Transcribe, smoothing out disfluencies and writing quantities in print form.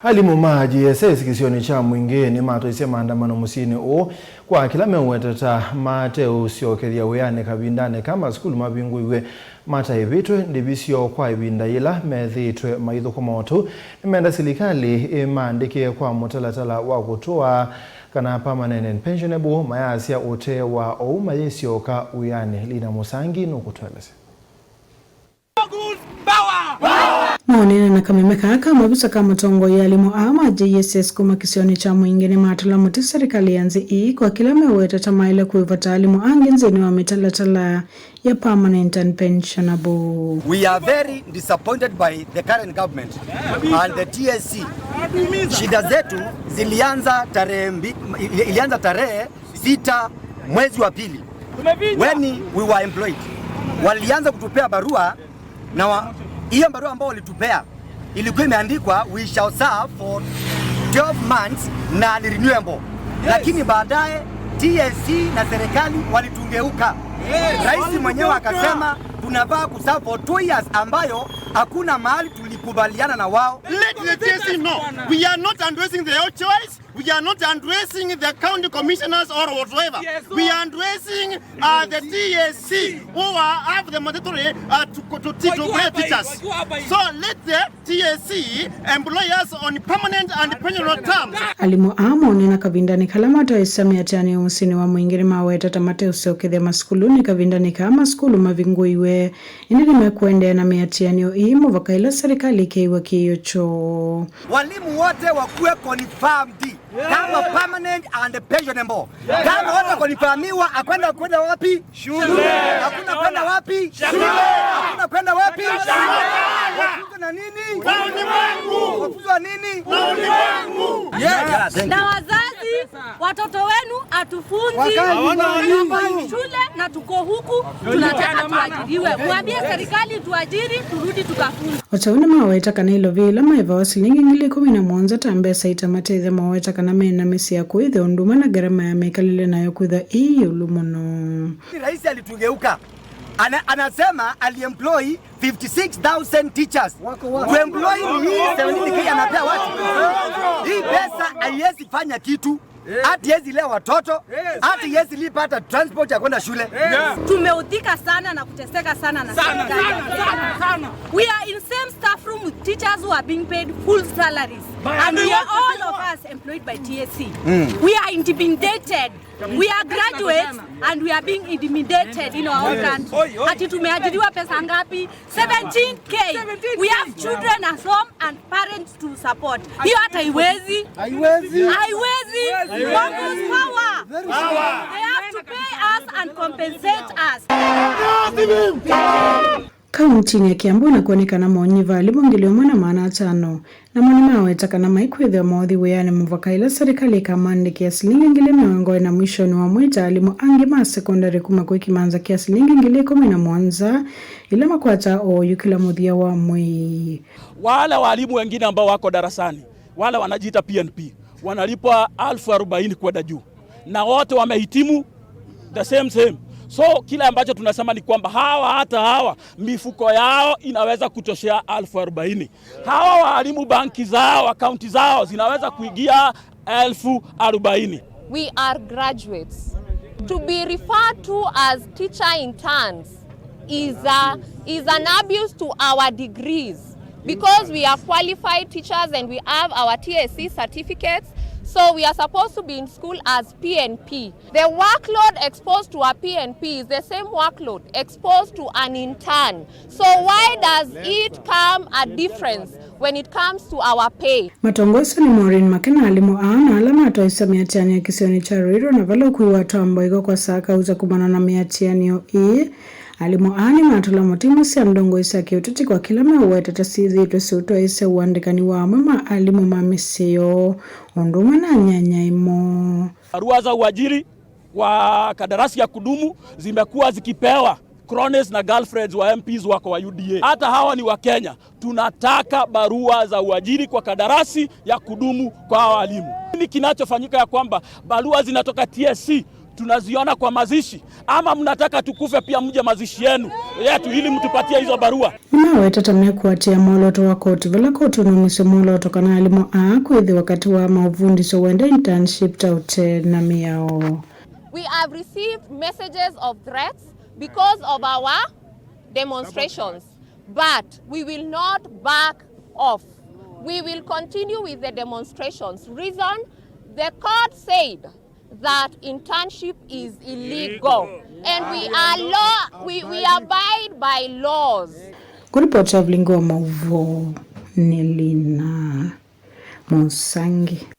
Halimu maji GSS kisioni cha mwingeni mato ise maandamano musini o kwa kila mewetata mate usiokelia uyane kabindane kama skulu mabingu iwe mata ibitwe ndibisio kwa ibinda ila methitwe maitho kwa moto nimeenda silikali imaandike kwa mutalatala wa kutoa kana permanent pensionable mayasia ote wa ouma yesioka uyane Lina Musangi nukutwelese. Maonena na kamemeka haka mabisa kama tongo ya alimu ama GSS kuma kisioni cha mwingine matula muti serikali yanzi kwa kila meweta tamaile kuivata alimu angenzini wa mitalatala ya permanent and pensionable. We are very disappointed by the current government and the TSC. Shida zetu ilianza tarehe 6 mwezi wa pili when we were employed. Walianza kutupea barua na hiyo barua ambao walitupea ilikuwa imeandikwa we shall serve for 12 months na renewable. Lakini baadaye TSC na serikali walitungeuka. Rais mwenyewe akasema tunafaa kuserve for 2 years ambayo hakuna mahali tulikubaliana na wao. Let the TSC know we are not addressing their choice. We are not addressing the county commissioners or whatever. We are addressing the TSC who have the mandatory to teachers. So let the TSC employ us on permanent and pensionable terms. Alimu nina kavindani kalamato isamia tiani umusini wa mwingine maweta tamate usiokethia maskuluni kavindani kama skulu mavingu iwe inini mekuende na miatianio imu wakaila serikali keiwa kiyocho. Walimu wote wakuwe confirmed kama permanent and pensionable. Kama wote konifahamiwa akwenda wapi? Shule. Hakuna kwenda wapi? Shule. Hakuna kwenda wapi? Shule. Wafunzwa na nini? Na ulimwengu. Wafunzwa nini? Na ulimwengu. Yes. Na wazazi, watoto wenu atufunzi shule na tuko huku tunataka tuajiriwe. Mwambie serikali tuajiri turudi tukafunze. Wachauna maweta kana ilo vila maiva wasilingi ngili 11 tambesa itamateze maweta kana mena mesi ya kuithe unduma na gharama ya mekalile na yokuitha iyo lumono. Rais alitugeuka. Anasema aliemploy 56,000 teachers. Kuemploy ni 70k anapea watu. Hii pesa haiwezi fanya kitu. Hati yezi lea watoto, hati yezi lipata transport ya kwenda shule. Tumeudhika sana na kuteseka sana na serikali. We are in same staff room with teachers who are being paid full salaries. And we are all of us employed by TSC. We are intimidated. We are graduates and we are being intimidated in our own country. Hati tumeajiriwa pesa ngapi? 17k. We have children at home and parents to support. Hiyo hata haiwezi. Workers power. They have to pay us and compensate us. Kaunti ya Kiambu na kuonekana maonyiva alibongilio mwana maana tano na mwanima wetaka na maikwethio maudhi weyane mvakaila serikali kamande kia silingi ngile miongoe na mwisho ni wa mwita alimu angima sekondari kuma kimanza kia silingi ngile 11 ila makwata o yukila mudhia wa mwi. Wale walimu wengine ambao wako darasani, wale wanajiita PNP, wanalipwa 40,000 kwenda juu. Na wote wamehitimu the same. So kila ambacho tunasema ni kwamba hawa mifuko yao inaweza kutoshea 40,000. Hawa walimu banki zao, akaunti zao zinaweza kuingia 40,000. We are graduates. To be referred to as teacher interns is an abuse to our degrees because we are qualified teachers and we have our TSC certificates. So we are supposed to be in school as PNP. The workload exposed to a PNP is the same workload exposed to an intern. So why does it come a difference when it comes to our pay? Matongoso ni Maureen Makena alimu na alama atoisa miatiani ya kisioni cha Ruiru na valo kuiwatu amboigo kwa saka uza kubana na miatiani alimu matula motimu siya mdongo isa kiututi kwa kila meweta tasizi ito siuto isa uandikani wa mama alimu mamisiyo unduma na nyanya imo. Barua za uajiri wa kadarasi ya kudumu zimekuwa zikipewa cronies na girlfriends wa MPs wako wa UDA. Hata hawa ni wa Kenya. Tunataka barua za uajiri kwa kadarasi ya kudumu kwa walimu. Nini kinachofanyika ya kwamba barua zinatoka TSC tunaziona kwa mazishi, ama mnataka tukufe pia mje mazishi yenu yetu ili mtupatie hizo barua? Nawe tatamia kuatia moloto wa koti vila koti unumise moloto kana alimo kuithi wakati wa mauvundi so wenda internship taute na miao. We have received messages of threats because of our demonstrations, but we will not back off. We will continue with the demonstrations. Reason, the court said that internship is illegal and we abide by laws. Kuripoti Mlingo wa Mauvo, Nelina Musangi.